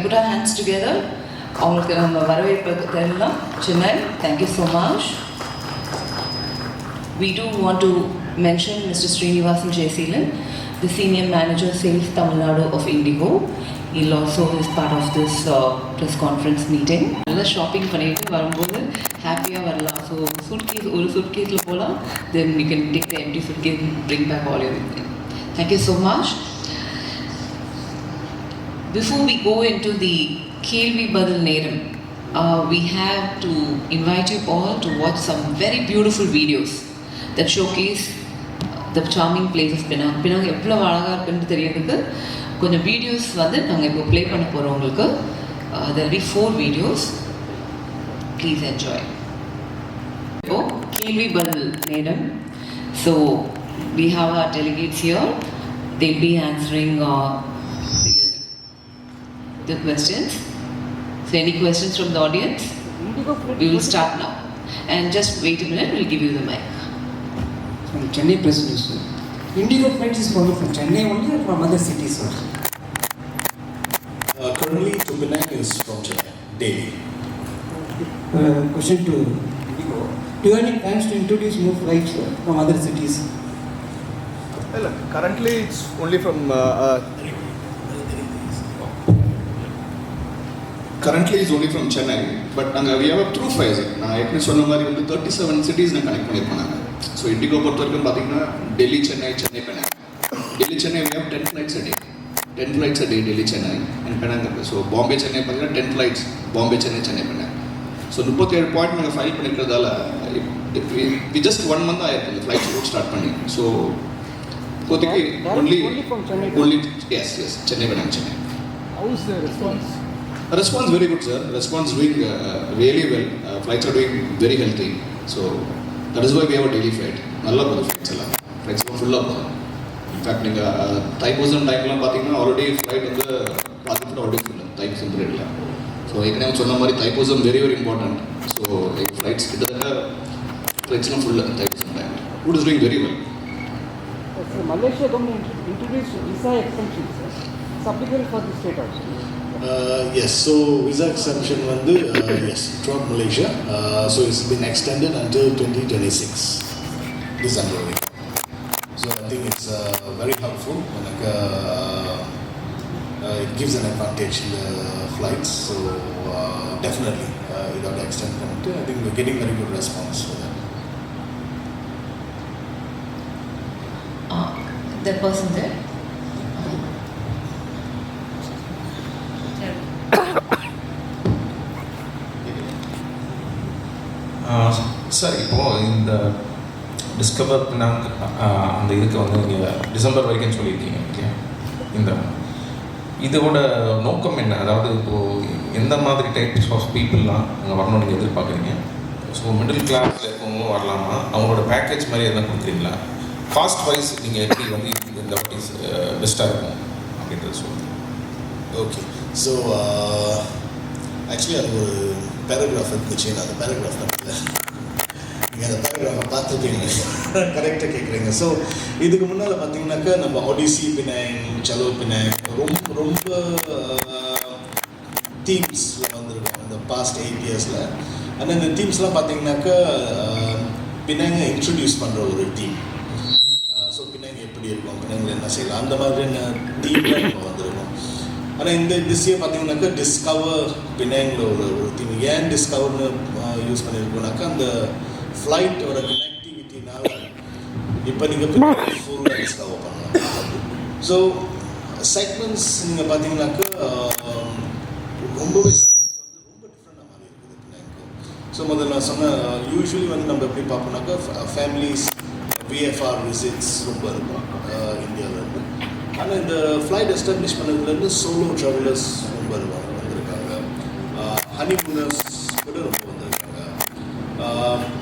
Put our hands together. அவங்களுக்கு நம்ம வரவேற்பு தரலாம். Chennai, thank you so much. We do want to mention Mr. Srinivasan Jayseelan, the Senior Manager Sales Tamil Nadu of Indigo. He'll also is part of this press conference meeting. நல்லா shopping பண்ணிட்டு வரும்போது ஹாப்பியாக வரலாம். So suitcase ஒரு சூட்கேஸில் போகலாம். Then you can take the empty suitcase and bring back all everything. Thank you so much. Before we go into the Kelvi Badal Neram, we have to invite you all to watch some very beautiful videos that showcase the charming place of Penang. Penang எவ்வளோ அழகாக இருக்குன்னு தெரியறதுக்கு கொஞ்சம் videos வந்து நாங்கள் இப்போ play பண்ண போகிறோம் உங்களுக்கு. There will be 4 videos. Please enjoy. இப்போ Kelvi Badal Neram. So we have our delegates here. They'll be answering the questions. So any questions from the audience? We will start now. And just wait a minute, we'll give you the mic. From Chennai President, sir. Indigo flights is from Chennai only or from other cities, sir? Currently to Penang is from Chennai, daily. Question to Indigo. Do you have any plans to introduce more flights from other cities? Well, currently it's only from Currently is only from Chennai, but we have a through flights. நான் ஏற்கனவே சொன்ன மாதிரி வந்து 37 cities நான் connect பண்ணியிருக்கோம். So indigo பொறுத்த வரைக்கும் பார்த்தீங்கன்னா Delhi Chennai Chennai Penang. Delhi Chennai we have 10 flights a day. 10 flights a day Delhi Chennai and Penang இருக்குது. ஸோ பாம்பே சென்னை பார்த்தீங்கன்னா 10 flights Bombay Chennai Chennai Penang. So 37 point நாங்கள் ஃபைல் பண்ணிக்கிறதால வி ஜஸ்ட் 1 month ஆயிருக்கு இந்த ஃப்ளைட்ஸ் ரூட் ஸ்டார்ட் பண்ணி. ஸோ இப்போதைக்கு only yes Chennai Penang Chennai. how is the response? Response very good, sir. Response doing really well. Flights are doing very healthy. So that is why we have a daily flight. Nalla podu flights alla. Flights are full up. In fact, ninga Thaipusam time la pathina already flight வந்து பாதிக்கு already full. Thaipusam period la. So ekane சொன்ன மாதிரி Thaipusam very very important. So flights கிட்டத்தட்ட flights la full Thaipusam time. Food is doing very well. So Malaysia government introduced visa exemptions. It's applicable for the state also. Yes, so visa exemption வந்து yes throughout Malaysia, so it's been extended until 2026 December. So I think it's very helpful. It gives an advantage in the flights. So definitely without extend committee, I think we're getting very good response for that. That person there? Sir இப்போது இந்த discover Penang அந்த இதுக்கு வந்து நீங்கள் December வரைக்கும் சொல்லியிருக்கீங்க இல்லையா? இந்த இதோட நோக்கம் என்ன? அதாவது இப்போது எந்த மாதிரி டைப்ஸ் ஆஃப் பீப்புளெலாம் அங்கே வரணும்னு நீங்கள் எதிர்பார்க்குறீங்க? ஸோ மிடில் கிளாஸில் இருக்கவங்க வரலாமா? அவங்களோட பேக்கேஜ் மாதிரி எதனா கொடுக்குறீங்களா? காஸ்ட் வைஸ் நீங்கள் எப்படி வந்து இந்த வாட்டி பெஸ்ட்டாக இருக்கும் அப்படின்றது சொல்லுங்கள். ஓகே, ஸோ ஆக்சுவலி அது ஒரு பேராகிராஃப் இருந்துச்சு. நான் அந்த பேராகிராஃப் நீங்கள் அந்த பேராகிராஃபை பார்த்துருக்கீங்க, கரெக்டாக கேட்குறீங்க. ஸோ இதுக்கு முன்னால் பார்த்தீங்கன்னாக்கா நம்ம ஒடிசி பினாங் சலோ பினாங் ரொம்ப தீம்ஸில் வந்திருக்கோம் இந்த பாஸ்ட் 8 yearsல. ஆனால் இந்த தீம்ஸ்லாம் பார்த்தீங்கன்னாக்கா பினாங்கை இன்ட்ரடியூஸ் பண்ணுற ஒரு தீம். ஸோ பினாங் எப்படி இருக்கும், பினாங்கில் என்ன செய்யலாம், அந்த மாதிரியான தீம்லாம் நம்ம வந்திருக்கோம். ஆனால் இந்த திசையை பார்த்தீங்கன்னாக்கா டிஸ்கவர் பினாங்கில் ஒரு தீம். ஏன் டிஸ்கவர்னு யூஸ் பண்ணியிருக்கோம்னாக்கா அந்த ஃப்ளைட்டோட கனெக்டிவிட்டினால இப்போ நீங்கள் ஃபுல்லாக டிஸ்கவர் பண்ணலாம். ஸோ செக்மெண்ட்ஸ் நீங்கள் பார்த்தீங்கன்னாக்கா ரொம்பவே செக்மெண்ட்ஸ் வந்து ரொம்ப டிஃப்ரெண்டாக மாதிரி இருக்குது பினாங்க்கு. ஸோ முதல்ல நான் சொன்ன யூஸ்வலி வந்து நம்ம எப்படி பார்ப்போம்னாக்கா ஃபேமிலிஸ் VFR விசிட்ஸ் ரொம்ப இருக்கும் இந்தியாவிலேருந்து. ஆனால் இந்த ஃப்ளைட் எஸ்டாப்ளிஷ் பண்ணதுலேருந்து சோலோ ட்ராவலர்ஸ் ரொம்ப வந்திருக்காங்க, ஹனிமூனர்ஸ் கூட ரொம்ப வந்திருக்காங்க,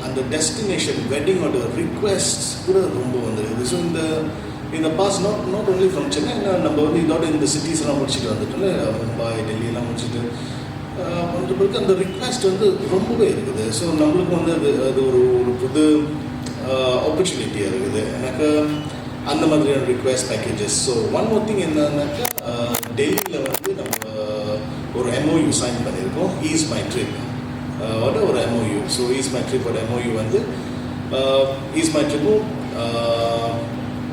அந்த டெஸ்டினேஷன் வெட்டிங்கோட ரிக்வெஸ்ட் கூட ரொம்ப வந்திருக்கு. ஸோ இந்த pass not only from Chennai, நம்ம வந்து இதோட இந்த சிட்டிஸ்லாம் முடிச்சுட்டு வந்துட்டோம்ல, மும்பை டெல்லியெல்லாம் முடிச்சுட்டு வந்த பிறகு அந்த ரிக்வெஸ்ட் வந்து ரொம்பவே இருக்குது. ஸோ நம்மளுக்கு வந்து அது ஒரு புது ஆப்பர்ச்சுனிட்டியாக இருக்குது எனக்கு அந்த மாதிரியான request packages. So one more thing என்னன்னாக்கா டெல்லியில் வந்து நம்ம ஒரு MOU சைன் பண்ணியிருக்கோம். ஈஸ் மை ட்ரிப் ஒரு MOU. ஸோ ஈஸ் மை ட்ரிப்போட MOU வந்து ஈஸ் மை ட்ரிப்பும்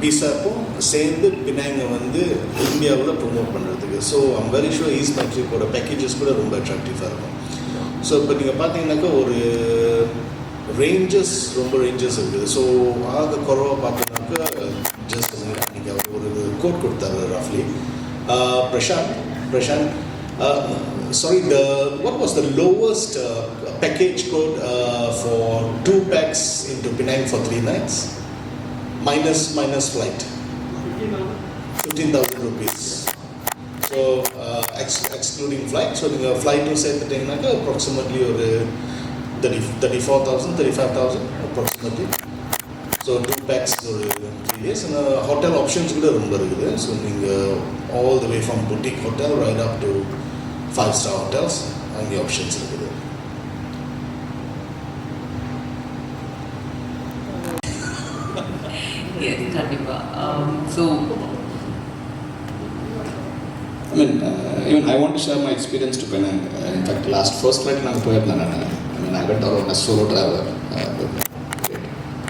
பிசாப்பும் சேர்ந்து பினாங்கை வந்து இந்தியாவில் ப்ரொமோட் பண்ணுறதுக்கு. So I'm very sure Ease My ட்ரிப்போட பேக்கேஜஸ் கூட ரொம்ப அட்ராக்டிவாக இருக்கும். ஸோ இப்போ நீங்கள் பார்த்தீங்கன்னாக்கா ஒரு ரேஞ்சஸ் இருக்குது. ஸோ ஆக குறவாக பார்த்தோம்னாக்கா ஜஸ்ட் அன்றைக்கி அவர் ஒரு கோட் கொடுத்தாரு ரஃப்லி. Prashant, sorry, what was the lowest package quote for 2 packs into Penang for 3 nights? Minus flight. 15,000 rupees. So excluding flight. So the flight to say that approximately 34,000, 35,000 approximately. So 2 packs for 3 days. And hotel options kuda romba irukku. So all the way from boutique hotel right up to 5-star hotels and the options irukku. Yes, kandipa. So I mean, even I want to share my experience to Penang. In fact, first flight I went around as solo traveler.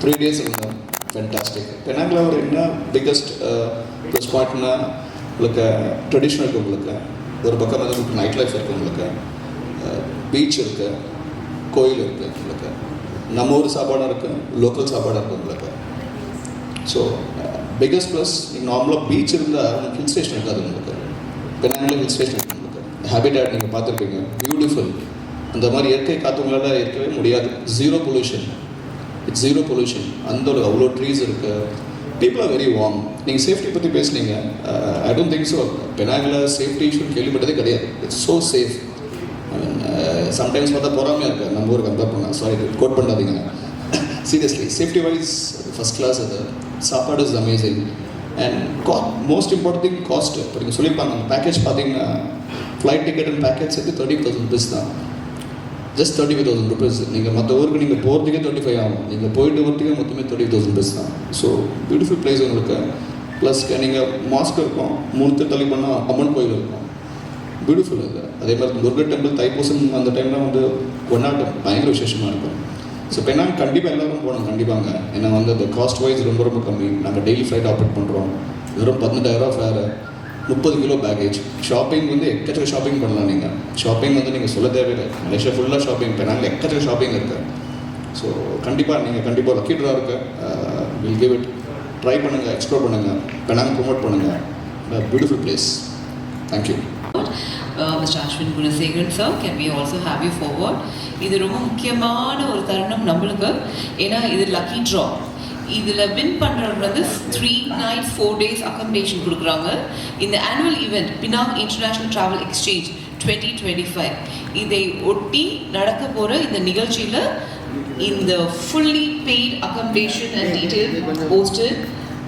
3 days இருந்தோம். Fantastic. Penangla ஒரு என்ன biggest plus பாயிண்ட்னா உங்களுக்கு traditional இருக்குது. உங்களுக்கு ஒரு பக்கம் வந்து உங்களுக்கு நைட் லைஃப் இருக்குது. உங்களுக்கு பீச் இருக்குது, கோயில் இருக்குது. உங்களுக்கு நம்ம ஊர் சாப்பாடாக இருக்குது, லோக்கல் சாப்பாடாக இருக்குது. உங்களுக்கு ஸோ பிக்கஸ்ட் ப்ளஸ் நீங்கள் நார்மலாக பீச் இருந்தால் உங்களுக்கு ஹில் ஸ்டேஷன் இருக்காது. உங்களுக்கு பெனாங்கில் ஹில் ஸ்டேஷன் இருக்குது. உங்களுக்கு ஹேபிடேட் நீங்கள் பார்த்துருப்பீங்க, பியூட்டிஃபுல். அந்த மாதிரி இயற்கை காற்றுங்களால் இருக்கவே முடியாது. Zero pollution. It's zero pollution. அந்த ஒரு அவ்வளோ ட்ரீஸ் இருக்குது. People are very warm. நீங்கள் சேஃப்டி பற்றி பேசுனீங்க. I don't think so. பெனாங்கில் சேஃப்டி இஷ்யூ கேள்விப்பட்டதே கிடையாது. It's so safe. I mean sometimes பார்த்தா பொறாமையாக இருக்குது நம்ம ஊருக்கு கம்பேர் பண்ணால். சாரி, கோட் பண்ணாதீங்க. Seriously safety wise first class. அது சாப்பாடு is amazing. And most important thing cost. இப்போ நீங்கள் சொல்லியிருப்பாங்க அந்த பேக்கேஜ் பார்த்தீங்கன்னா ஃப்ளைட் டிக்கெட் அண்ட் பேக்கேஜ் சேர்த்து 30,000 rupees தான். Just 35,000 rupees. நீங்கள் மற்ற ஊருக்கு நீங்கள் போகிறதுக்கே 35 ஆகும். நீங்கள் போயிட்டு வரதுக்கே மொத்தமே 30,000 rupees தான். ஸோ பியூட்டிஃபுல் பிளேஸ் உங்களுக்கு. ப்ளஸ் நீங்கள் மாஸ்க் இருக்கும், 3 தள்ளி பண்ணால் அம்மன் கோயில் இருக்கும். பியூட்டிஃபுல் அது. அதே மாதிரி முருகர் டெம்பிள் தைப்பூசம் அந்த டைமில் வந்து கொண்டாட்டம் பயங்கர விசேஷமாக இருக்கும். ஸோ பெனாங் கண்டிப்பாக எல்லோரும் போகணும். கண்டிப்பாங்க. ஏன்னா வந்து அந்த காஸ்ட் வைஸ் ரொம்ப ரொம்ப கம்மி. நாங்கள் டெய்லி ஃப்ளைட் ஆப்ரேட் பண்ணுறோம். வெறும் 18,000 ஃபேரு, 30 கிலோ பேக்கேஜ். ஷாப்பிங் வந்து எக்கச்சக்க ஷாப்பிங் பண்ணலாம். நீங்கள் ஷாப்பிங் வந்து நீங்கள் சொல்ல தேவையில்லை. மலேசியா ஃபுல்லாக ஷாப்பிங். பெனாங்கில் எக்கச்சக்க ஷாப்பிங் இருக்குது. ஸோ கண்டிப்பாக லக்கி ட்ரா இருக்குது. Will give it. ட்ரை பண்ணுங்கள், எக்ஸ்ப்ளோர் பண்ணுங்கள், பெனாங் ப்ரொமோட் பண்ணுங்கள். Beautiful place. Thank you. Mr. Ashwin Gunasegaran sir, can we also have you forward? இது ரொம்ப முக்கியமான ஒரு தருணம் நம்மளுக்கு. ஏன்னா இது லக்கி ட்ரா. இதில் வின் பண்ணுறது வந்து 3 nights 4 days அக்கமடேஷன் கொடுக்குறாங்க. இந்த annual event Penang international travel exchange 2025 இதை ஒட்டி நடக்க போகிற இந்த நிகழ்ச்சியில் இந்த fully paid accommodation and detail hosted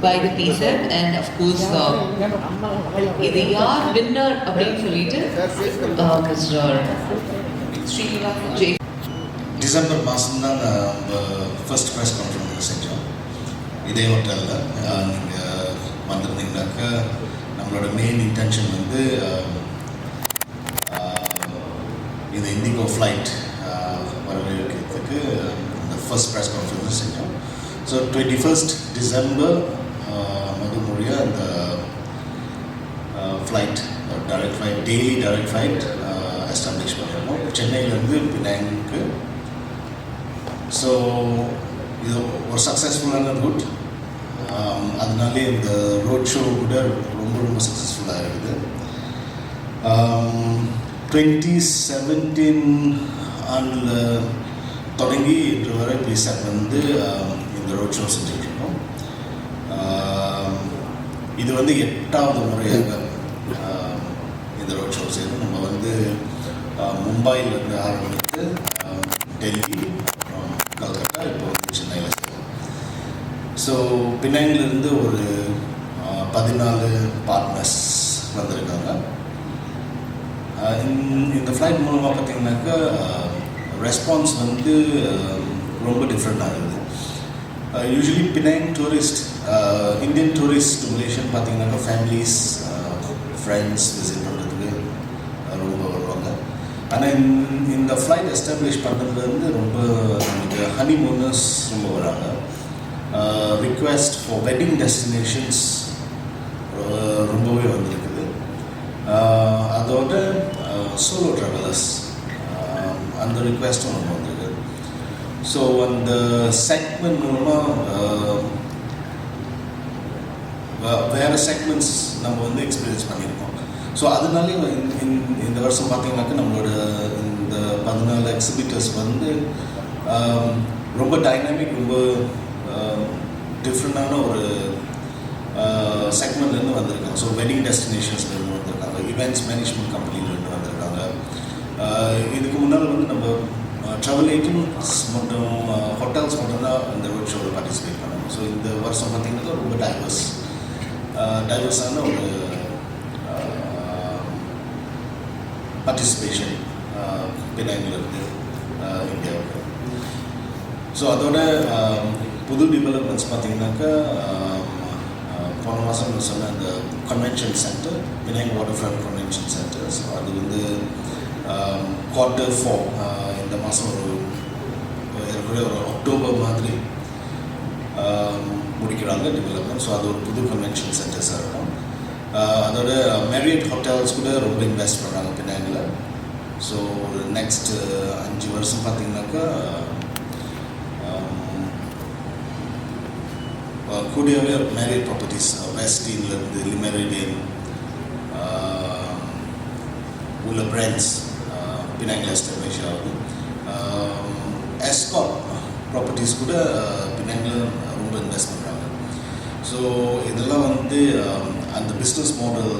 by the PSET and of course இது யார் வின்னர் அப்படின்னு சொல்லிட்டு Mr. Srinivasan J. டிசம்பர் மாதம் தான் ஃபர்ஸ்ட் ப்ரெஸ் கான்ஃபரன்ஸ் செஞ்சோம் இதே ஹோட்டலில். நீங்கள் வந்திருந்தீங்கன்னாக்கா நம்மளோட மெயின் இன்டென்ஷன் வந்து இந்த இண்டிகோ ஃப்ளைட் வரவேற்கிறதுக்கு இந்த ஃபர்ஸ்ட் ப்ரெஸ் கான்ஃபரன்ஸ் செஞ்சோம். ஸோ 21st December மதுமொழியாக அந்த flight direct flight, daily direct flight establish பண்ணியிருக்கோம் சென்னையிலேருந்து பினாங்குக்கு. ஸோ இது ஒரு சக்ஸஸ்ஃபுல்லான ரூட். அதனாலே இந்த ரோட் ஷோ கூட ரொம்ப ரொம்ப சக்ஸஸ்ஃபுல்லாக இருக்குது. 2017 ஆண்டில் தொடங்கி இன்று வரை பிசாட் வந்து இந்த ரோட் ஷோ செஞ்சுட்ருக்கோம். இது வந்து 8வது முறையாக இந்த ரோட் ஷோ செய்யணும். நம்ம வந்து மும்பையிலேருந்து ஆரம்பித்து டெல்லி, அப்புறம் கல்கத்தா, இப்போ வந்து சென்னையில் செய்யணும். ஸோ பினாங்கிலேருந்து ஒரு 14 பார்ட்னர்ஸ் வந்திருக்காங்க. இந்த ஃப்ளைட் மூலமாக பார்த்திங்கனாக்கா ரெஸ்பான்ஸ் வந்து ரொம்ப டிஃப்ரெண்ட்டாக இருக்குது. Usually Penang tourist, Indian tourist Malaysian பார்த்திங்கனாக்கா ஃபேமிலிஸ், ஃப்ரெண்ட்ஸ் விசிட் பண்ணுறதுக்கு ரொம்ப வருவாங்க. ஆனால் இந்த ஃப்ளைட் எஸ்டாப்ளிஷ் பண்ணுறதுலேருந்து ரொம்ப நமக்கு ஹனிமூனர்ஸ் ரொம்ப வராங்க. ரிக்வெஸ்ட் ஃபார் வெட்டிங் டெஸ்டினேஷன்ஸ் ரொம்பவே வந்திருக்குது. அதோட சோலோ ட்ராவலர்ஸ் அந்த ரிக்வெஸ்ட்டும் ரொம்ப வந்திருக்கு. ஸோ அந்த செக்மெண்ட் மூலமாக வேறு செக்மெண்ட்ஸ் நம்ம வந்து எக்ஸ்பீரியன்ஸ் பண்ணியிருக்கோம். ஸோ அதனாலே இந்த வருஷம் பார்த்திங்கனாக்கா நம்மளோட இந்த 14 எக்ஸிபிட்டர்ஸ் வந்து ரொம்ப டைனாமிக், ரொம்ப டிஃப்ரெண்டான ஒரு செக்மெண்ட்லேருந்து வந்திருக்காங்க. ஸோ வெட்டிங் டெஸ்டினேஷன்ஸ்லேருந்து வந்திருக்காங்க, இவெண்ட்ஸ் மேனேஜ்மெண்ட் கம்பெனிலேருந்து வந்திருக்காங்க. இதுக்கு முன்னால் வந்து நம்ம ட்ராவல் ஏஜென்ட்ஸ் மற்றும் ஹோட்டல்ஸ் மட்டும்தான் இந்த ரோட் ஷோவில் பார்ட்டிசிபேட் பண்ணாங்க. ஸோ இந்த வருஷம் பார்த்திங்கனாக்கா ரொம்ப டைவர்ஸான ஒரு பார்ட்டிசிபேஷன் பினாங்கிலிருந்து இந்தியாவுக்கு. ஸோ அதோட புது டெவலப்மெண்ட்ஸ் பார்த்திங்கனாக்கா போன மாதம் சொன்ன அந்த convention centre, Penang water front convention centre. So அது வந்து Q4 இந்த மாதம் ஒரு அக்டோபர் மாதிரி முடிக்கிறாங்க டெவலப்மெண்ட். ஸோ அது ஒரு புது கன்வென்ஷன் சென்டர்ஸாக இருக்கும். அதோட மேரியட் ஹோட்டல்ஸ் கூட ரொம்ப இன்வெஸ்ட் பண்ணுறாங்க பினாங்கில். ஸோ ஒரு நெக்ஸ்ட் 5 வருஷம் பார்த்திங்கனாக்கா கூடியவே மேரியட் ப்ராப்பர்ட்டிஸ் வெஸ்டீன்லேருந்து லிமெரிடியன் உள்ள பிராண்ட்ஸ் பினாங்கில் எஸ்டாப்ளிஷ் ஆகுது. எஸ்கார்ட் ப்ராப்பர்ட்டிஸ் கூட பினாங்கில் ரொம்ப இன்வெஸ்ட் பண்ணுறாங்க. ஸோ இதெல்லாம் வந்து அந்த பிஸ்னஸ் மாடல்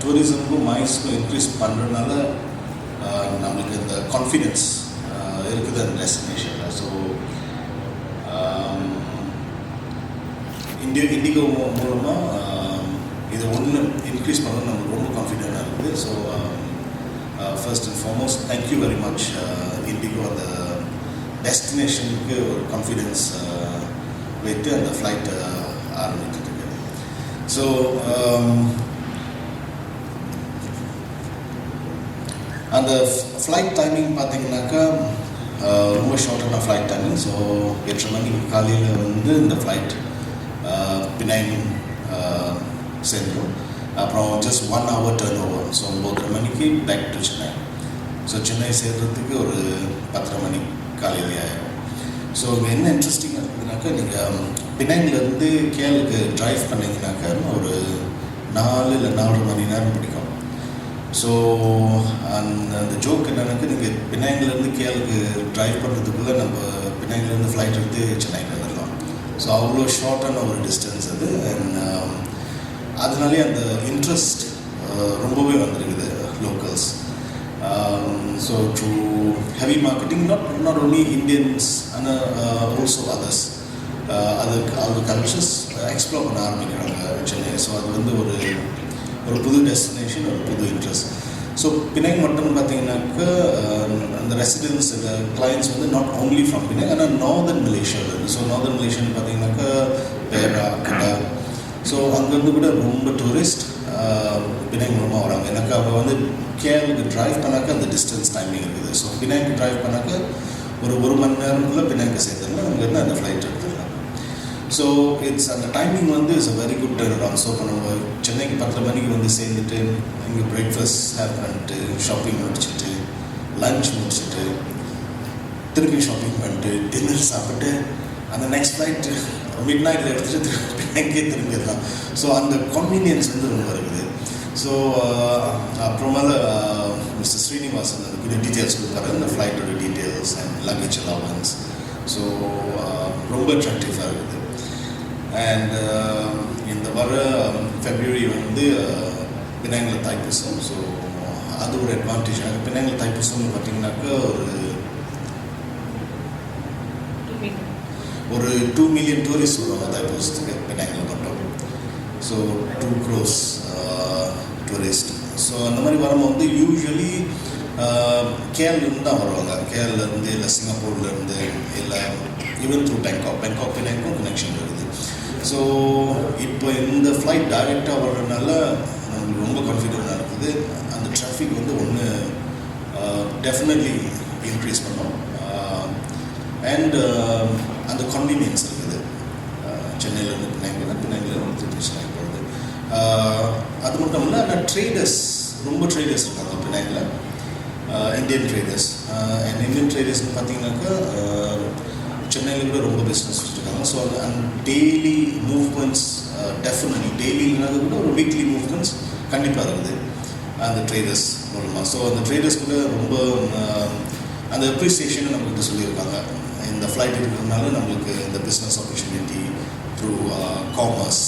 டூரிசமுக்கும் மைஸ்க்கும் இன்க்ரீஸ் பண்ணுறதுனால நம்மளுக்கு இந்த கான்ஃபிடென்ஸ் இருக்குது அந்த டெஸ்டினேஷனில். ஸோ இண்டிகோ மூலமாக இதை ஒன்று இன்க்ரீஸ் பண்ணணும் நம்மளுக்கு ரொம்ப கான்ஃபிடென்ட்டாக இருக்குது. So first and foremost thank you very much indigo அந்த டெஸ்டினேஷனுக்கு ஒரு கான்ஃபிடென்ஸ் வைத்து அந்த ஃப்ளைட்டை ஆரம்பித்துருக்கு. ஸோ அந்த ஃப்ளைட் டைமிங் பார்த்திங்கனாக்கா ரொம்ப ஷார்ட்டான ஃப்ளைட் டைமிங். ஸோ 8 மணிக்கு காலையில் வந்து இந்த ஃப்ளைட் பினாங் சேர்ந்துடும். அப்புறம் just 1 hour turn over. So 9:30 மணிக்கு back to Chennai. So Chennai சேர்றதுக்கு ஒரு 10:30 மணி காலையிலே ஆகிடும். ஸோ என்ன இன்ட்ரெஸ்டிங்காக இருக்குதுனாக்கா, நீங்கள் பினாங்கிலேருந்து கேலுக்கு ட்ரைவ் பண்ணிங்கனாக்கா ஒரு 4 இல்லை 4.5 மணி நேரம் பிடிக்கும். ஸோ அந்த ஜோக் என்னன்னாக்கா, நீங்கள் பினாங்கிலேருந்து கேலுக்கு ட்ரைவ் பண்ணுறதுக்குள்ளே நம்ம பினாங்கிலேருந்து ஃப்ளைட் எடுத்து சென்னைக்கு வந்துடலாம். ஸோ அவ்வளோ ஷார்ட்டான ஒரு டிஸ்டன்ஸ் அது. அண்ட் அதனாலே அந்த இன்ட்ரெஸ்ட் ரொம்பவே வந்துருக்குது locals. So true heavy marketing not only Indians ஆனால் ஆல்சோ அதர்ஸ் அது கல்ச்சர்ஸ் எக்ஸ்ப்ளோர் பண்ண ஆரம்பிக்கிறாங்க சென்னை. ஸோ அது வந்து ஒரு புது டெஸ்டினேஷன், ஒரு புது இன்ட்ரெஸ்ட். ஸோ பினாங் மட்டும் பார்த்தீங்கன்னாக்கா அந்த ரெசிடென்ட்ஸ் இந்த கிளைண்ட்ஸ் வந்து நாட் ஓன்லி ஃப்ரம் பினாங், ஆனால் நார்தர்ன் மலேசியாவில். ஸோ நார்தர்ன் மலேசியான்னு பார்த்தீங்கன்னாக்கா பேரா, கடா. ஸோ அங்கேருந்து கூட ரொம்ப டூரிஸ்ட் பினாங் மூலமாக வராங்க. எனக்கு அவங்க வந்து கேலுக்கு ட்ரைவ் பண்ணாக்கா அந்த டிஸ்டன்ஸ் டைமிங் இருக்குது. ஸோ பினாங்க்கு ட்ரைவ் பண்ணாக்கா ஒரு மணி நேரத்துக்குள்ளே பினாங்க்கு சேர்த்துடலாம், அங்கேருந்து அந்த ஃப்ளைட் எடுத்துடலாம். ஸோ இட்ஸ் அந்த டைமிங் வந்து it's a very good turn around. So இப்போ நம்ம சென்னைக்கு 10:30 மணிக்கு வந்து சேர்ந்துட்டு இங்கே பிரேக்ஃபாஸ்ட் ஹேவ் பண்ணிட்டு ஷாப்பிங் முடிச்சுட்டு லன்ச் முடிச்சுட்டு திருப்பி ஷாப்பிங் பண்ணிட்டு டின்னர் சாப்பிட்டு அந்த நெக்ஸ்ட் ஃப்ளைட் மிட் நைட்டில் எடுத்துகிட்டு பினாங்கே திரும்பிடலாம். ஸோ அந்த கன்வீனியன்ஸ் வந்து ரொம்ப இருக்குது. ஸோ அப்புறமேல மிஸ்டர் ஸ்ரீனிவாசன் அதுக்குரிய டீட்டெயில்ஸ் கொடுப்பாரு, இந்த ஃப்ளைட்டோட details and luggage allowance. So ரொம்ப அட்ராக்டிவாக இருக்குது. அண்ட் இந்த வர ஃபெப்ரவரி வந்து பினாங்கில் தைப்பூசம். ஸோ அது ஒரு அட்வான்டேஜ். எனக்கு பினாங்கில் தைப்பூசம்னு பார்த்தீங்கன்னாக்கா ஒரு 2 மில்லியன் டூரிஸ்ட் வருவாங்க தைப்பூசத்துக்கு பினாங்கில் மட்டும். So 2 crores tourist. ஸோ அந்த மாதிரி வரும்போது யூஸ்வலி கேரளிலேருந்து தான் வருவாங்க. கேரளிலேருந்து இல்லை சிங்கப்பூர்லேருந்து இல்லை ஈவன் த்ரூ பேங்காக் பினாங்கும் கனெக்ஷன் இருக்குது. ஸோ இப்போ இந்த ஃப்ளைட் டைரெக்டாக வர்றதுனால நமக்கு ரொம்ப கான்ஃபிடென்ட்டாக இருக்குது. அந்த டிராஃபிக் வந்து ஒன்று டெஃபினெட்லி இன்க்ரீஸ் பண்ணோம். அண்ட் அந்த கன்வீனியன்ஸ் இருக்குது. சென்னையிலேருந்து பினாங்கிலேருந்து திருச்சி போகிறது. அது மட்டும் இல்லை, ஆனால் ட்ரேடர்ஸ் ரொம்ப ட்ரேடர்ஸ் இருக்காங்க பினாங்கில், இந்தியன் ட்ரேடர்ஸ். அண்ட் இந்தியன் ட்ரேடர்ஸ்னு பார்த்தீங்கன்னாக்கா சென்னையில் கூட ரொம்ப பிஸ்னஸ் வச்சுருக்காங்க. So and daily movements definitely daily இல்லைனாக்க கூட ஒரு வீக்லி மூவ்மெண்ட்ஸ் கண்டிப்பாக இருக்குது அந்த ட்ரேடர்ஸ் மூலமாக. ஸோ அந்த ட்ரேடர்ஸ் கூட ரொம்ப அந்த அப்ரிசியேஷனை நம்மக்கிட்ட சொல்லியிருக்காங்க. இந்த ஃப்ளைட் இருக்கிறதுனால நம்மளுக்கு இந்த பிஸ்னஸ் ஆப்பர்ச்சுனிட்டி த்ரூ காமர்ஸ்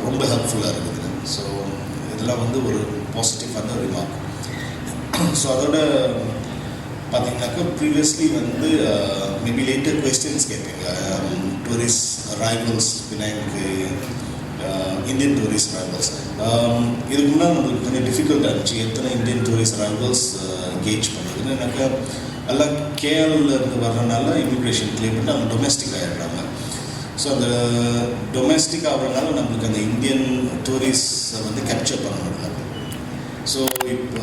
ரொம்ப ஹெல்ப்ஃபுல்லாக இருக்குது. ஸோ இதெல்லாம் வந்து ஒரு பாசிட்டிவான ரிமார்க். ஸோ அதோட பார்த்தீங்கன்னாக்கா ப்ரீவியஸ்லி வந்து மேபி லேட்டர் கொஸ்டின்ஸ் கேட்பீங்க. Tourist arrivals Penang, Indian tourist arrivals. இதுக்கு முன்னாடி நம்மளுக்கு கொஞ்சம் டிஃபிகல்ட்டாக இருந்துச்சு எத்தனை இந்தியன் டூரிஸ்ட் அரைவல்ஸ் கேஜ் பண்ணுறதுன்னு. எனக்கு எல்லாம் கேரளிலேருந்து வர்றதுனால இமிக்ரேஷன் கிளியர் பண்ணி அவங்க டொமெஸ்டிக் ஆகிடுறாங்க. ஸோ அந்த டொமெஸ்டிக் ஆகிறதுனால நம்மளுக்கு அந்த இந்தியன் டூரிஸ்ட்டை வந்து கேப்சர் பண்ண முடியல. ஸோ இப்போ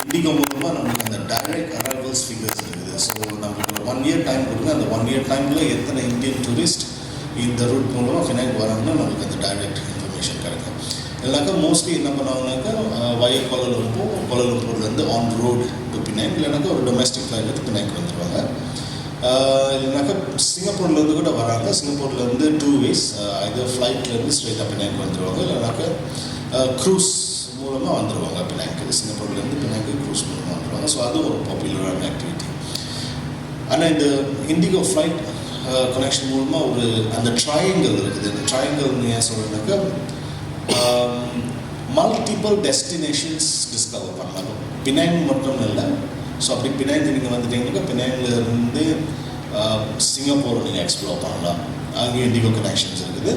இண்டிகோ மூலமாக நம்மளுக்கு அந்த டைரக்ட் அரைவல்ஸ் ஃபிகர்ஸ் இருக்குது. ஸோ நம்மளுக்கு ஒரு 1 year டைம் கொடுங்க. அந்த 1 year டைமில் எத்தனை இந்தியன் டூரிஸ்ட் இந்த ரூட் மூலமாக பினாங் வராங்கன்னா நம்மளுக்கு அந்த டைரக்ட் இன்ஃபர்மேஷன் கிடைக்கும். இல்லைனாக்கா மோஸ்ட்லி என்ன பண்ணுவாங்கனாக்கா வய கோலாலம்பூர்லேருந்து ஆன் ரோடு டு பினாங், இல்லைனாக்கா ஒரு டொமெஸ்டிக் ஃப்ளைட் எடுத்து பினாங் வந்துடுவாங்க. இல்லைனாக்கா சிங்கப்பூர்லேருந்து கூட வராங்க. சிங்கப்பூர்லேருந்து 2 ways, இது ஃப்ளைட்லேருந்து ஸ்ட்ரெயிட்டாக பினாங் வந்துடுவாங்க, இல்லைனாக்கா க்ரூஸ் மூலமாக வந்துடுவாங்க பினாங்கு. சிங்கப்பூர்லேருந்து பினாங்கு க்ரூஸ் மூலமாக வந்துடுவாங்க. ஸோ அதுவும் ஒரு பாப்புலரான ஆக்டிவிட்டி. ஆனால் இந்த இண்டிகோ ஃப்ளைட் கனெக்ஷன் மூலமாக ஒரு அந்த ட்ரையாங்கிள் இருக்குது. இந்த ட்ரையாங்கிள் ஏன் சொல்கிறேன்னாக்கா மல்டிபிள் டெஸ்டினேஷன்ஸ் டிஸ்கவர் பண்ணலாம். பினாங் மட்டும் இல்லை. ஸோ அப்படி பினாங் நீங்கள் வந்துட்டீங்கன்னாக்கா பினாங்லேருந்து சிங்கப்பூரை நீங்கள் எக்ஸ்ப்ளோர் பண்ணலாம். அங்கேயும் இண்டிகோ கனெக்ஷன்ஸ் இருக்குது.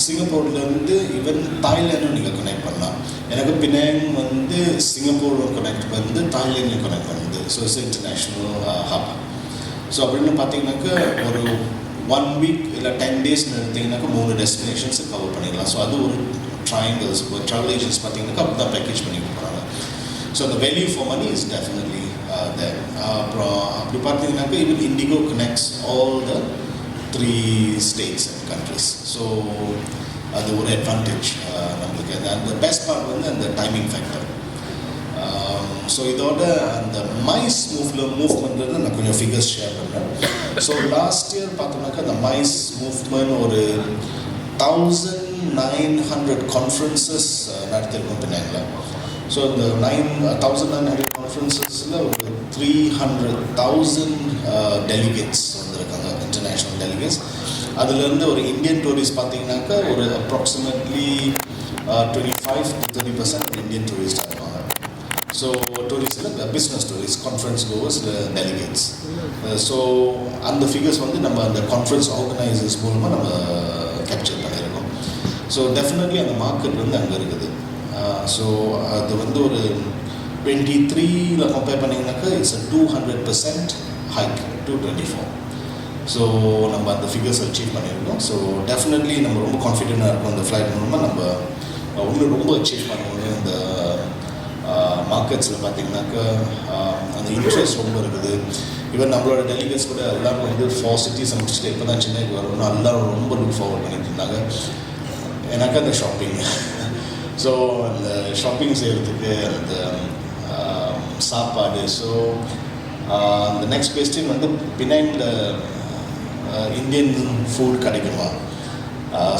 சிங்கப்பூர்லேருந்து ஈவன் தாய்லாண்டும் நீங்கள் கனெக்ட் பண்ணலாம். எனக்கு பினாங் வந்து சிங்கப்பூர் கனெக்ட் பண்ணுது, தாய்லாண்ட்லையும் கனெக்ட் பண்ணுது. So it's international hub. So அப்படின்னு பார்த்தீங்கன்னாக்கா ஒரு 1 week இல்லை 10 days எடுத்திங்கனாக்கா 3 டெஸ்டினேஷன்ஸை கவர் பண்ணிடலாம். ஸோ அது ஒரு ட்ரையாங்கிள்ஸ் ட்ராவல் ஏஜென்ட்ஸ் பார்த்தீங்கன்னாக்கா அப்படி தான் பேக்கேஜ் பண்ணிட்டு போகிறாங்க. ஸோ அந்த value for money is definitely there. அப்புறம் அப்படி பார்த்தீங்கன்னாக்கா even IndiGo connects all the 3 states and countries. So அது ஒரு அட்வான்டேஜ் நம்மளுக்கு. அந்த பெஸ்ட் பார்ட் வந்து அந்த டைமிங் ஃபேக்டர். ஸோ இதோட அந்த மைஸ் மூவ்மெண்ட்லேருந்து நான் கொஞ்சம் ஃபிகர்ஸ் ஷேர் பண்ணுறேன். ஸோ லாஸ்ட் இயர் பார்த்தோம்னாக்கா அந்த மைஸ் மூவ்மெண்ட் ஒரு 1900 கான்ஃபரன்சஸ் நடத்திருக்கோம் பின்னாங்கள. ஸோ இந்த 1900 கான்ஃபரன்சஸில் ஒரு 300,000 டெலிகேட்ஸ் வந்திருக்காங்க, இன்டர்நேஷ்னல் டெலிகேட்ஸ். அதுலேருந்து ஒரு இந்தியன் டூரிஸ்ட் பார்த்தீங்கன்னாக்கா ஒரு அப்ராக்சிமேட்லி 25-30% இந்தியன் டூரிஸ்டாக இருப்பாங்க. ஸோ டூரிஸ்டில் business tourist, conference goers, delegates. So அந்த ஃபிகர்ஸ் வந்து நம்ம அந்த கான்ஃபரன்ஸ் ஆர்கனைசர்ஸ் மூலமாக நம்ம கேப்சர் பண்ணியிருக்கோம். ஸோ டெஃபினெட்லி அந்த மார்க்கெட் வந்து அங்கே இருக்குது. ஸோ அது வந்து ஒரு 23ல் கம்பேர் பண்ணிங்கனாக்கா இட்ஸ் 200% ஹைக் to 24. ஸோ நம்ம அந்த ஃபிகர்ஸ் அச்சீவ் பண்ணியிருக்கோம். ஸோ டெஃபினெட்லி நம்ம ரொம்ப கான்ஃபிடென்ட்டாக இருக்கும் அந்த ஃப்ளைட் மூலமாக நம்ம இன்னும் ரொம்ப அச்சீவ் பண்ணுவோம். இந்த மார்க்கெட்ஸில் பார்த்திங்கனாக்கா அந்த இன்ட்ரெஸ்ட் ரொம்ப இருக்குது. ஈவன் நம்மளோட டெலிகேட்ஸ் கூட எல்லோரும் வந்து 4 cities முடிச்சுட்டு இப்போ தான் சென்னைக்கு வரணும்னு எல்லோரும் ரொம்ப லுக் ஃபார்வர்ட் பண்ணிட்டு இருந்தாங்க. எனக்கு அந்த ஷாப்பிங், ஸோ அந்த ஷாப்பிங் செய்கிறதுக்கு அந்த சாப்பாடு. ஸோ அந்த நெக்ஸ்ட் கொஸ்டின் வந்து பினாங்கில் இந்தியன் ஃபுட் கிடைக்குமா?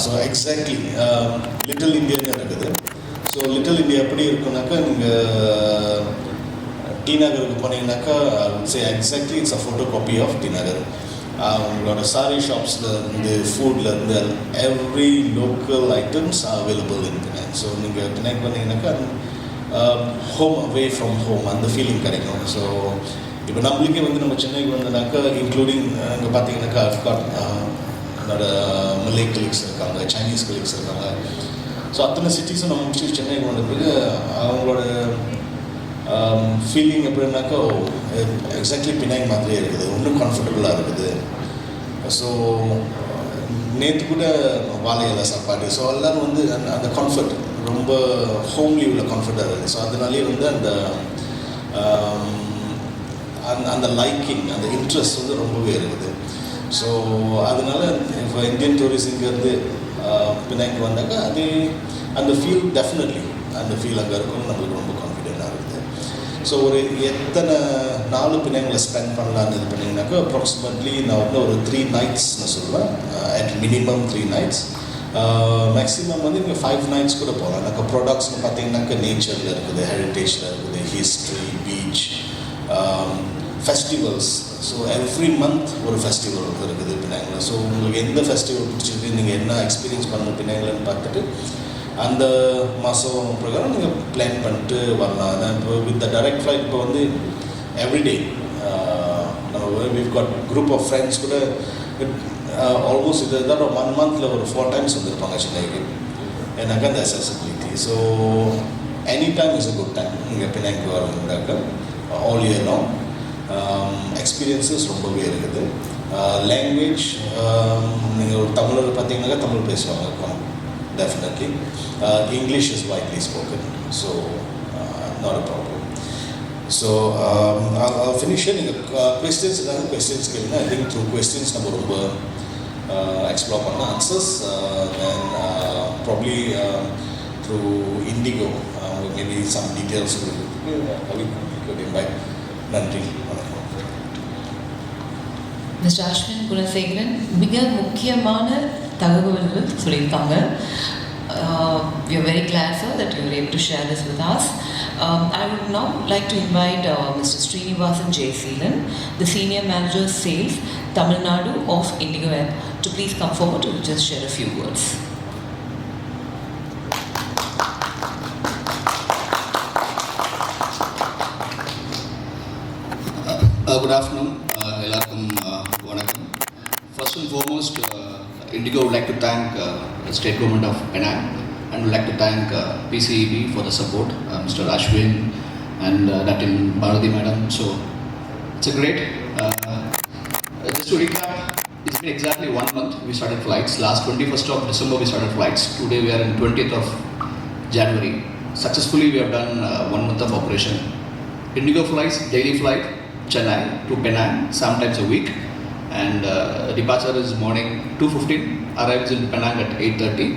ஸோ எக்ஸாக்ட்லி லிட்டில் இந்தியன் இருக்குது. ஸோ லிட்டில் இந்தியா எப்படி இருக்குனாக்கா நீங்கள் டி நகருக்கு போனீங்கன்னாக்கா exactly it's a photocopy of T Nagar. உங்களோட சாரி ஷாப்ஸில் இருந்து ஃபுட்லேருந்து every local items are available in Penang. So நீங்கள் பினாங் பண்ணிங்கனாக்கா ஹோம் அவே ஃப்ரம் ஹோம் அந்த ஃபீலிங் கிடைக்கும். ஸோ இப்போ நம்மளுக்கே வந்து நம்ம சென்னைக்கு வந்தோம்னாக்கா இன்க்ளூடிங் அங்கே பார்த்தீங்கன்னாக்கா அஃப்காட் என்னோட மலே கலீக்ஸ் இருக்காங்க, சைனீஸ் கலீக்ஸ் இருக்காங்க. ஸோ அத்தனை சிட்டிஸும் நம்ம முடிச்சு சென்னைக்கு வந்த பிறகு அவங்களோட ஃபீலிங் எப்படின்னாக்கா எக்ஸாக்ட்லி பினாங் மாதிரியே இருக்குது, இன்னும் கம்ஃபர்டபுளாக இருக்குது. ஸோ நேற்று கூட வாழை இலை சாப்பாடு. ஸோ எல்லோரும் வந்து அந்த கம்ஃபர்ட் ரொம்ப ஹோம்லி உள்ள கம்ஃபர்ட்டாக இருக்குது. ஸோ அதனாலே வந்து அந்த அந்த லைக்கிங் அந்த இன்ட்ரெஸ்ட் வந்து ரொம்பவே இருக்குது. ஸோ அதனால இப்போ இந்தியன் டூரிஸ்ட் இங்கேருந்து பினாங்கு வந்தாங்க அது அந்த ஃபீல் டெஃபினெட்லி அந்த ஃபீல் அங்கே இருக்கும், நம்மளுக்கு ரொம்ப கான்ஃபிடென்ட்டாக இருக்குது. ஸோ ஒரு எத்தனை நாள் பினாங்கில் ஸ்பெண்ட் பண்ணலான்னு இது பண்ணிங்கனாக்கா அப்ராக்சிமேட்லி நான் வந்து ஒரு 3 nights நான் சொல்லுவேன். அட் மினிமம் 3 nights, மேக்ஸிமம் வந்து நீங்கள் 5 nights கூட போகலாம். எனக்கு ப்ராடக்ட்ஸ்னு பார்த்தீங்கன்னாக்கா நேச்சரில் இருக்குது, ஹெரிட்டேஜில் இருக்குது, history, beach, festivals. So every month ஒரு ஃபெஸ்டிவல் இருக்குது பினாங்கில். ஸோ உங்களுக்கு எந்த ஃபெஸ்டிவல் பிடிச்சிருக்கு, நீங்கள் என்ன எக்ஸ்பீரியன்ஸ் பண்ணணும் பினாங்கில்னு பார்த்துட்டு அந்த மாதம் பிரகாரம் நீங்கள் பிளான் பண்ணிட்டு வரலாம். இப்போ வித் த டைரக்ட் ஃப்ளைட் இப்போ வந்து எவ்ரிடே நம்ம we've got group of friends கூட ஆல்மோஸ்ட் இது தான் 1 month ஒரு 4 times வந்திருப்பாங்க சென்னைக்கு. எனக்கு அந்த accessibility. So any time is a good time நீங்கள் பினாங்கு வரணுன்னாக்க ஆல் இயர் லாங். எக்ஸ்பீரியன்ஸஸ் ரொம்பவே இருக்குது. லாங்குவேஜ் நீங்கள் ஒரு தமிழர் பார்த்தீங்கன்னாக்கா தமிழ் பேசுவாங்க இருக்கும் definitely. English is widely spoken, so not a problem. So I'll finish here. Questions கேளுங்க. I think through questions நம்ம ரொம்ப explore பண்ண answers, then probably through Indigo maybe some details will invite. நன்றி, வணக்கம். மிஸ்டர் அஸ்வின் குணசேகரன் மிக முக்கியமான தகவல்கள் சொல்லியிருக்காங்க. We are very glad, sir, that you were able to share this with us. I would now like to invite Mr. Srinivasan Jayseelan, the Senior Manager Sales, Tamil Nadu of Indigo Air, to please come forward to just share a few words. Good afternoon. எல்லாருக்கும் வணக்கம். First and foremost, Indigo would like to thank the State Government of Penang and would like to thank PCEB for the support, Mr. Ashwin and Datin Bharati Madam. So it's a great, just to recap, it's been exactly 1 month we started flights. Last 21st of December we started flights. Today we are in 20th of January. Successfully we have done 1 month of operation. Indigo flights, daily flight, Chennai to Penang, sometimes a week, and departure is morning 2:15, arrives in Penang at 8:30,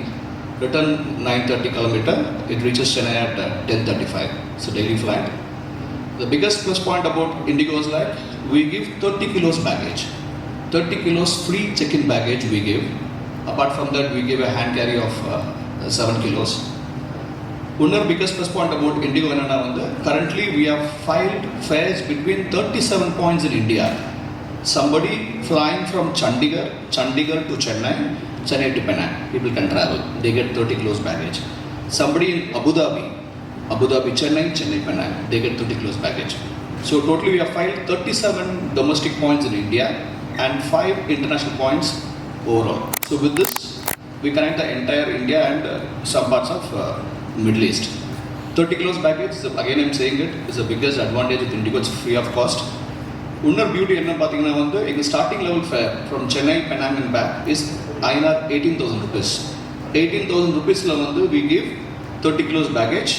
return 9:30 kilometer, it reaches Chennai at 10:35. So daily flight. The biggest plus point about Indigo is like we give 30 kilos baggage, 30 kilos free check-in baggage we give. Apart from that, we give a hand carry of 7 kilos. Another biggest plus point about Indigo enna vandu currently we have filed fares between 37 points in India. Somebody flying from Chandigarh to Chennai, Chennai to Penang, people can travel. They get 30 kilos baggage. Somebody in Abu Dhabi, Chennai, Penang, they get 30 kilos baggage. So totally we have filed 37 domestic points in India and 5 international points overall. So with this, we connect the entire India and some parts of Middle East. 30 kilos baggage, again I'm saying it, is the biggest advantage with Indigo. It's free of cost. Unnar beauty enna pathina vandu the starting level fare from Chennai, Penang and back is INR 18,000 rupees. 18,000 rupees la vandu we give 30 kilos baggage.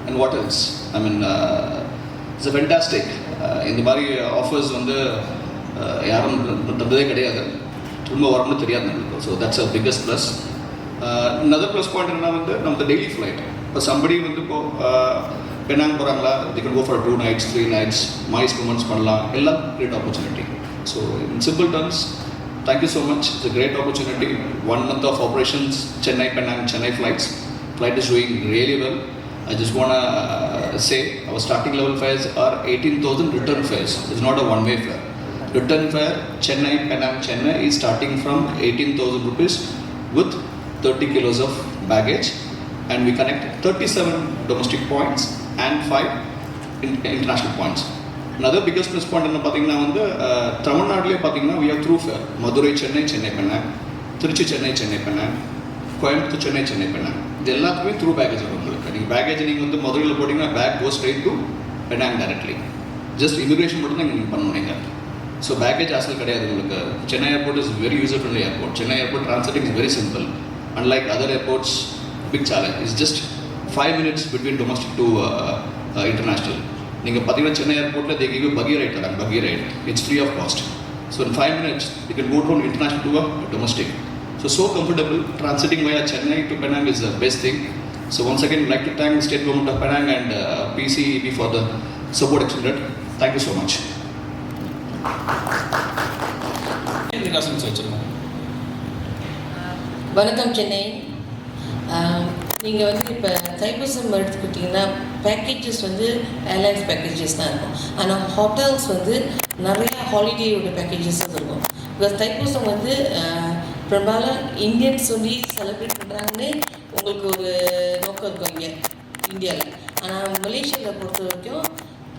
And what else? I mean, it's a fantastic. இந்த மாதிரி offers வந்து யாரும் தந்ததே கிடையாது, திரும்ப வரணும்னு தெரியாது நம்மளுக்கு. So that's a biggest plus. another plus point என்ன வந்து நம்ம டெய்லி ஃப்ளைட். இப்போ சம்படி வந்து இப்போ பெனாங் போகிறாங்களா, they can go for 2 nights, 3 nights, mice moments பண்ணலாம், எல்லாம் great opportunity. So in simple terms, thank you so much. It's a great opportunity. 1 month of operations, Chennai, Penang, Chennai flights. Flight is doing really well. I just want to say our starting level fares are 18,000 return fares. It's not a one-way fare. Return fare, Chennai, Penang, Chennai is starting from 18,000 rupees with 30 kilos of baggage, and we connect 37 domestic points and 5 international points. Another biggest plus point enna pathina vandu Tamil Nadu pathina we have through fare Madurai Chennai Chennai Penang, Trichy Chennai Chennai Penang, Coimbatore Chennai Chennai Penang. இது எல்லாத்துக்குமே through package வரும் உங்களுக்கு. நீங்கள் package நீங்கள் வந்து மதுரையில் போட்டிங்கன்னா back go straight to Penang directly. Just immigration மட்டும் தான் நீங்கள் பண்ணணுங்க. ஸோ பேக்கேஜ் ஆசல் கிடையாது உங்களுக்கு. Chennai airport is very user friendly airport. Chennai airport translating is very simple. Unlike other airports, big challenge is just 5 minutes between domestic to international. நீங்கள் பார்த்தீங்கன்னா சென்னை ஏர்போர்ட்டில் they give you buggy ride தராங்க, buggy ride. It's free of cost. So in 5 minutes, you can go from international to a domestic. So comfortable. Transiting via Chennai to Penang is the best thing. So once again, I'd like to thank the State Government of Penang and PCEB for the support extended. Thank you so much. வணக்கம் சென்னை. நீங்கள் வந்து இப்போ தைப்பூசம் எடுத்துக்கிட்டிங்கன்னா packages வந்து airlines packages தான் இருக்கும். ஆனால் hotels வந்து நிறையா ஹாலிடேயோட பேக்கேஜஸ் இருக்கும். பிகாஸ் தைப்பூசம் வந்து பெரும்பாலும் இந்தியன்ஸ் சொல்லி செலிப்ரேட் பண்ணுறாங்கன்னு உங்களுக்கு ஒரு நோக்கம் இருக்கும் இங்கே இந்தியாவில். ஆனால் மலேசியாவில் பொறுத்த வரைக்கும்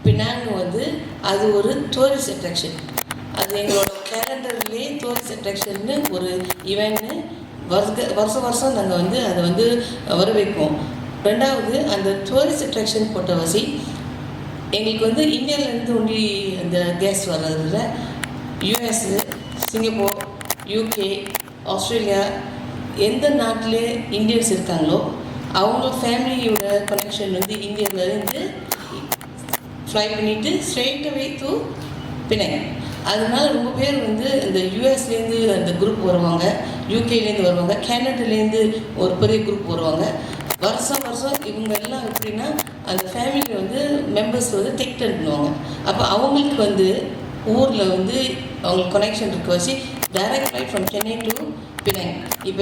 பினாங் வந்து அது ஒரு டூரிஸ்ட் அட்ராக்ஷன். அது எங்களோட கேலண்டர்லேயே டூரிஸ்ட் அட்ராக்ஷன்னு ஒரு ஈவெண்ட்னு வருஷம் நாங்கள் வந்து அதை வந்து வரவேற்போம். ரெண்டாவது அந்த டூரிஸ்ட் அட்ராக்ஷன் போட்டவாசி எங்களுக்கு வந்து இந்தியாவிலேருந்து ஒண்டி அந்த கேஸ் வர்றதில்ல. யூஎஸ்ஸு, சிங்கப்பூர், யூகே, ஆஸ்திரேலியா எந்த நாட்டிலே இந்தியன்ஸ் இருக்காங்களோ அவங்க ஃபேமிலியோட கனெக்ஷன் வந்து இந்தியாவிலேருந்து ஃப்ளை பண்ணிவிட்டு ஸ்ட்ரெயிட் அவே டு பினாங். அதனால ரொம்ப பேர் வந்து இந்த யூஎஸ்லேருந்து அந்த குரூப் வருவாங்க, யூகேலேருந்து வருவாங்க, கேனடாலேருந்து ஒரு பெரிய குரூப் வருவாங்க. வருஷம் இவங்க எல்லாம் எப்படின்னா அந்த ஃபேமிலி வந்து மெம்பர்ஸ் வந்து டேக் பண்ணுவாங்க. அப்போ அவங்களுக்கு வந்து ஊரில் வந்து அவங்களுக்கு கனெக்ஷன் இருக்க வச்சு direct flight from Chennai to Penang. இப்போ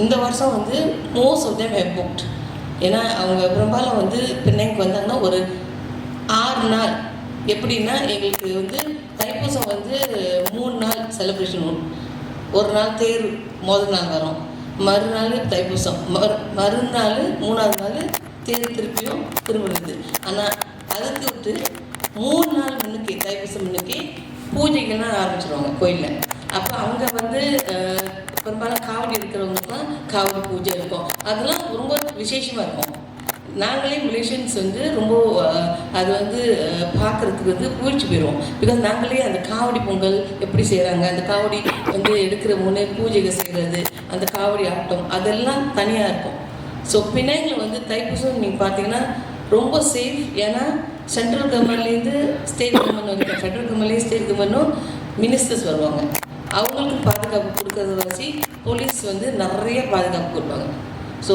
இந்த வருஷம் வந்து most of them have booked. ஏன்னா அவங்க பெரும்பாலும் வந்து பினாங்க்கு வந்தாங்கன்னா ஒரு 6 நாள். எப்படின்னா எங்களுக்கு வந்து தைப்பூசம் வந்து 3 நாள் செலிப்ரேஷன் வரும். ஒரு நாள் தேர் முதல் நாள் வரும், மறுநாள் தைப்பூசம், மறுநாள் 3ஆவது நாள் தேர் திருப்பியும் திரும்புறது. ஆனால் அதுக்கு விட்டு 3 நாள் முன்னுக்கே தைப்பூசம் முன்னுக்கே பூஜைகள்லாம் ஆரம்பிச்சிடுவாங்க கோயிலில். அப்போ அங்கே வந்து பெரும்பாலும் காவடி இருக்கிறவங்களுக்குலாம் காவடி பூஜை இருக்கும். அதெல்லாம் ரொம்ப விசேஷமாக இருக்கும். நாங்களே மலேசியன்ஸ் வந்து ரொம்ப அது வந்து பார்க்குறதுக்கு வந்து பூச்சி போயிடுவோம். பிகாஸ் நாங்களே அந்த காவடி பொங்கல் எப்படி செய்கிறாங்க, அந்த காவடி வந்து எடுக்கிற முன்னே பூஜைகள் செய்கிறது, அந்த காவடி ஆட்டம் அதெல்லாம் தனியாக இருக்கும். ஸோ பினாங்கில் வந்து தைப்பூசம் நீங்கள் பார்த்தீங்கன்னா ரொம்ப சேஃப். ஏன்னா சென்ட்ரல் கவர்மெண்ட்லேருந்து ஸ்டேட் கவர்மெண்ட் வந்து ஃபெட்ரல் கவர்மெண்ட்லேயும் ஸ்டேட் கவர்மெண்ட்டும் மினிஸ்டர்ஸ் வருவாங்க. அவங்களுக்கு பாதுகாப்பு கொடுக்கறத வச்சு போலீஸ் வந்து நிறைய பாதுகாப்பு கொடுப்பாங்க. So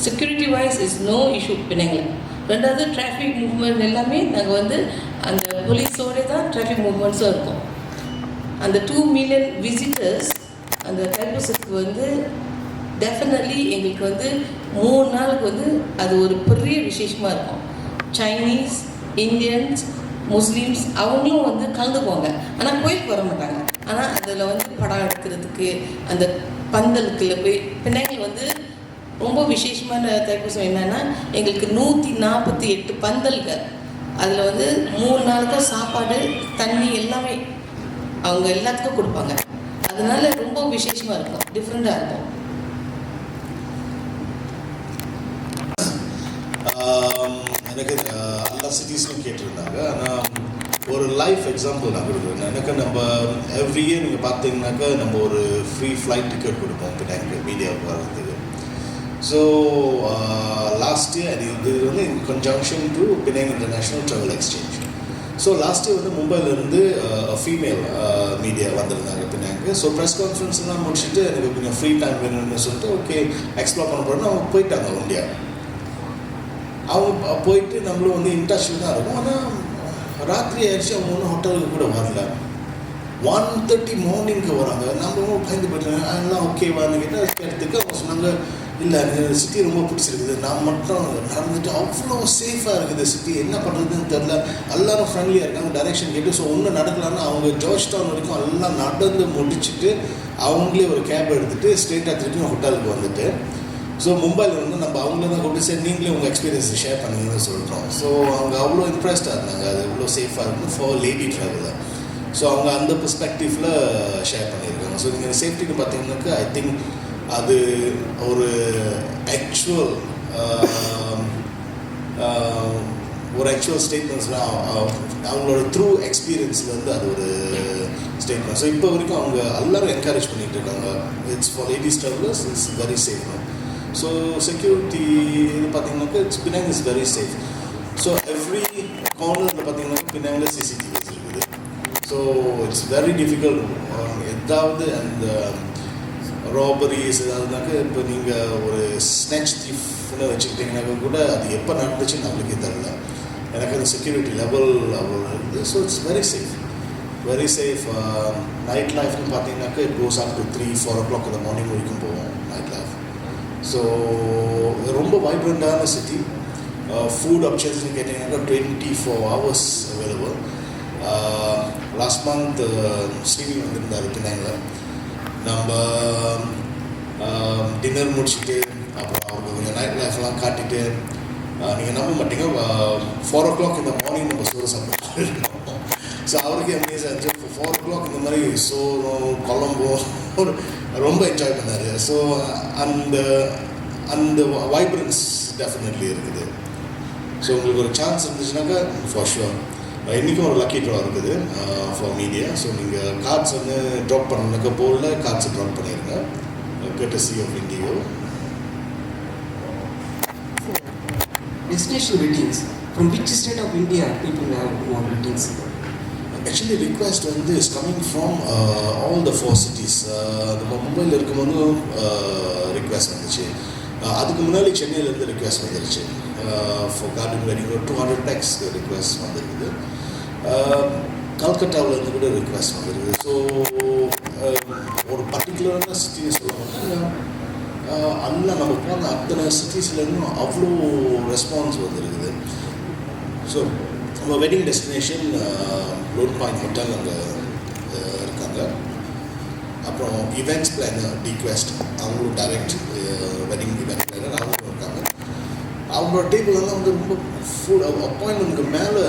security wise is no issue பினாங்கில். ரெண்டாவது டிராஃபிக் மூவ்மெண்ட் எல்லாமே நாங்கள் வந்து அந்த போலீஸோடு தான் டிராஃபிக் மூவ்மெண்ட்ஸும் இருக்கும். அந்த 2 மில்லியன் விசிட்டர்ஸ் அந்த தைப்பூசத்துக்கு வந்து டெஃபினெட்லி எங்களுக்கு வந்து 3 நாளுக்கு வந்து அது ஒரு பெரிய விசேஷமாக இருக்கும். சைனீஸ், இந்தியன்ஸ், முஸ்லீம்ஸ் அவங்களும் வந்து கலந்துக்குவாங்க. ஆனால் கோயிலுக்கு வர மாட்டாங்க. ஆனால் அதில் வந்து படம் எடுக்கிறதுக்கு அந்த பந்தலுக்குள்ள போய் பினாங்கில் வந்து ரொம்ப விசேஷமான தைப்பூசம் என்னென்னா எங்களுக்கு 148 பந்தல்கள். அதில் வந்து 3 நாளுக்கும் சாப்பாடு, தண்ணி எல்லாமே அவங்க எல்லாத்துக்கும் கொடுப்பாங்க. அதனால ரொம்ப விசேஷமாக இருக்கும், டிஃப்ரெண்ட்டாக இருக்கும். எனக்கு எல்லா சிட்டிஸ்லையும் கேட்டிருந்தாங்க. ஆனால் ஒரு லைஃப் எக்ஸாம்பிள் நான் கொடுக்குறேன். எனக்கு நம்ம எவ்ரி இயர் நீங்கள் பார்த்தீங்கன்னாக்கா நம்ம ஒரு ஃப்ரீ ஃப்ளைட் டிக்கெட் கொடுப்போம் பினாங்கு மீடியாவுக்கு வர்றதுக்கு. ஸோ லாஸ்ட் இயர் இது வந்து in conjunction to Penang international travel exchange. So last year வந்து மும்பையிலேருந்து ஃபீமேல் மீடியா வந்திருந்தாங்க பினாங்கு. ஸோ ப்ரெஸ் கான்ஃபரன்ஸ்லாம் முடிச்சுட்டு எனக்கு கொஞ்சம் ஃப்ரீ டைம் வேணும்னு சொல்லிட்டு ஓகே எக்ஸ்ப்ளோர் பண்ண போகிறோன்னு அவங்க போயிட்டாங்க இந்தியா. அவங்க போயிட்டு நம்மளும் வந்து இன்ட்ரெஸ்டில் தான் இருக்கும். ஆனால் ராத்திரி ஆயிடுச்சு, அவங்க ஒன்றும் ஹோட்டலுக்கு கூட வரல. 1:30 மார்னிங்க்கு வராங்க. நம்ம பயந்து போயிட்டாங்க. அதெல்லாம் ஓகேவான்னு கேட்டதுக்கு அவங்க சொன்னாங்க, இல்லை எனக்கு சிட்டி ரொம்ப பிடிச்சிருக்குது, நான் மட்டும் நடந்துட்டு அவ்வளோ சேஃபாக இருக்குது சிட்டி, என்ன பண்ணுறதுன்னு தெரில, எல்லோரும் ஃப்ரெண்ட்லியாக இருக்காங்க, டைரெக்ஷன் கேட்டு. ஸோ ஒன்றும் நடக்கலான்னு அவங்க ஜார்ஜ் டவுன் வரைக்கும் எல்லாம் நடந்து முடிச்சுட்டு அவங்களே ஒரு கேப் எடுத்துகிட்டு ஸ்ட்ரெயிட்டாக திருப்பி ஹோட்டலுக்கு வந்துட்டு. ஸோ மும்பையில் வந்து நம்ம அவங்கள தான் கூப்பிட்டு சரி நீங்களே உங்கள் எக்ஸ்பீரியன்ஸை ஷேர் பண்ணுங்கன்னு சொல்கிறோம். ஸோ அவங்க அவ்வளோ இம்ப்ரெஸ்டாக இருந்தாங்க, அது எவ்வளோ சேஃபாக இருக்குன்னு ஃபார் லேடி ட்ராவலர். ஸோ அவங்க அந்த பெர்ஸ்பெக்டிவில் ஷேர் பண்ணியிருக்காங்க. ஸோ நீங்கள் சேஃப்டின்னு பார்த்தீங்கன்னாக்கா ஐ திங்க் அது ஒரு ஆக்சுவல் ஸ்டேட்மெண்ட்ஸ்லாம் அவங்களோட த்ரூ எக்ஸ்பீரியன்ஸ்லேருந்து அது ஒரு ஸ்டேட்மெண்ட். ஸோ இப்போ வரைக்கும் அவங்க எல்லோரும் என்கரேஜ் பண்ணிகிட்டு இருக்காங்க. It's for ladies travellers, it's very safe. So security இது பார்த்தீங்கன்னாக்கா Penang is very safe. So every கார்னரில் பார்த்தீங்கன்னா பின்னாங்க சிசிடிவிஸ் இருக்குது. So it's very difficult. எதாவது அந்த ராபரிஸ் ஏதாவதுனாக்க இப்போ நீங்கள் ஒரு ஸ்நாச் தீஃப்னு வச்சுக்கிட்டிங்கனாக்க கூட அது எப்போ நடந்துச்சுன்னு நம்மளுக்கே தெரியல. எனக்கு அந்த செக்யூரிட்டி லெவல் அவ்வளோ இருக்குது. So it's very safe. Night லைஃப்னு பார்த்தீங்கன்னாக்கா it goes up to 3-4 o'clock இந்த மார்னிங் வரைக்கும் போவோம் நைட் லைஃப். ஸோ ரொம்ப வைப்ரண்டான சிட்டி. ஃபுட் ஆப்ஷன்ஸ்னு கேட்டிங்கன்னாக்கா 24 hours அவைலபிள். லாஸ்ட் மந்த் ஸ்ரீவி வந்திருந்தார் பின்னாங்கில். நம்ம டின்னர் முடிச்சுட்டு அப்புறம் அவருக்கு கொஞ்சம் நைட் லைஃப்லாம் காட்டிட்டு நீங்கள் நம்ப மாட்டீங்க 4 o'clock இந்த மார்னிங் நம்ம சோறு சாப்பிட்டு. ஸோ அவருக்கு அமேஸ் ஆச்சு. 4 o'clock இந்த மாதிரி சோறும் குழம்பும் ரொம்ப என்ஜாய் பண்ணார். ஸோ அந்த அந்த வைப்ரன்ஸ் டெஃபினெட்லி இருக்குது. ஸோ உங்களுக்கு ஒரு சான்ஸ் இருந்துச்சுனாக்கா ஃபார் ஷுர். இன்றைக்கும் ஒரு லக்கி ட்ரா இருக்குது ஃபார் மீடியா. ஸோ நீங்கள் கார்ட்ஸ் வந்து ட்ராப் பண்ணணுனாக்கா போர்டில் கார்ட்ஸை ட்ராப் பண்ணிடுங்க. courtesy of Indigo. Destination weddings. From which state of India people have more weddings? Actually request வந்து is coming from all the 4 cities. நம்ம மும்பையில் இருக்கும்போது ரிக்வெஸ்ட் வந்துச்சு. அதுக்கு முன்னாடி சென்னையிலேருந்து ரிக்வெஸ்ட் வந்துருச்சு. ஃபார் கார்டன் வெட்டிங் ஒரு 200 packs ரிக்வெஸ்ட் வந்துருக்குது. கல்கட்டாவிலேருந்து கூட ரிக்வெஸ்ட் வந்துருக்குது. ஸோ ஒரு பர்டிகுலரான சிட்டின்னு சொல்ல மாட்டோம். எல்லாம் நம்ம போன அத்தனை சிட்டிஸ்லேருந்தும் அவ்வளோ ரெஸ்பான்ஸ் வந்துருக்குது. ஸோ நம்ம wedding destination loan point hotel அங்கே இருக்காங்க. அப்புறம் ஈவெண்ட்ஸ் பிளானர் டிக்வெஸ்ட் அவங்களும் டைரக்ட் வெட்டிங் ஈவெண்ட் பிளானர் அவங்களும் இருக்காங்க. அவங்களோட டேபிளெல்லாம் வந்து ரொம்ப ஃபுல் அப்பாயின்மெண்ட்க்கு மேலே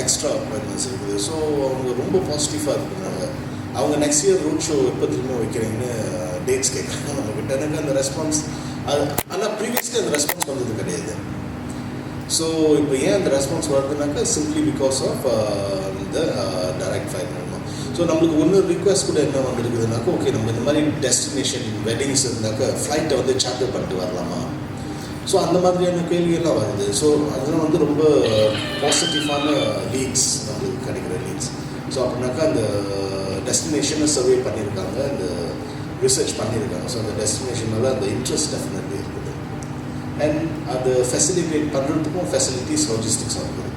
எக்ஸ்ட்ரா அப்பாயின்மெண்ட்ஸ் இருக்குது. ஸோ அவங்க ரொம்ப பாசிட்டிவாக இருக்கிறாங்க. அவங்க நெக்ஸ்ட் இயர் ரோட் ஷோ எப்போ திரும்ப வைக்கிறீங்கன்னு டேட்ஸ் கேட்குறாங்க நம்மக்கிட்ட. எனக்கு அந்த ரெஸ்பான்ஸ் அது ஆனால் ப்ரீவியஸ்லி அந்த ரெஸ்பான்ஸ் வந்தது கிடையாது. ஸோ இப்போ ஏன் அந்த ரெஸ்பான்ஸ் வருதுனாக்கா சிம்பிளி பிகாஸ் ஆஃப் இந்த டைரக்ட் ஃப்ளைட் மூலமாக. ஸோ நம்மளுக்கு ஒன்று ரிக்வெஸ்ட் கூட என்ன வந்துருக்குதுனாக்கா ஓகே நம்ம இந்த மாதிரி டெஸ்டினேஷன் வெட்டிங்ஸ் இருந்தாக்கா ஃப்ளைட்டை வந்து சார்ட்டர் பண்ணிட்டு வரலாமா. ஸோ அந்த மாதிரியான கேள்வியெல்லாம் வருது. ஸோ அதெல்லாம் வந்து ரொம்ப பாசிட்டிவான லீட்ஸ் நம்மளுக்கு கிடைக்கிற லீட்ஸ். ஸோ அப்படின்னாக்கா அந்த டெஸ்டினேஷனை சர்வே பண்ணியிருக்காங்க, அந்த ரிசர்ச் பண்ணியிருக்காங்க. ஸோ அந்த டெஸ்டினேஷன் மேலே அந்த இன்ட்ரெஸ்ட் டெஃபினெட்லி இருக்குது. அண்ட் அது ஃபெசிலிட்டேட் பண்ணுறதுக்கும் ஃபெசிலிட்டிஸ் லாஜிஸ்டிக்ஸ் இருக்குது.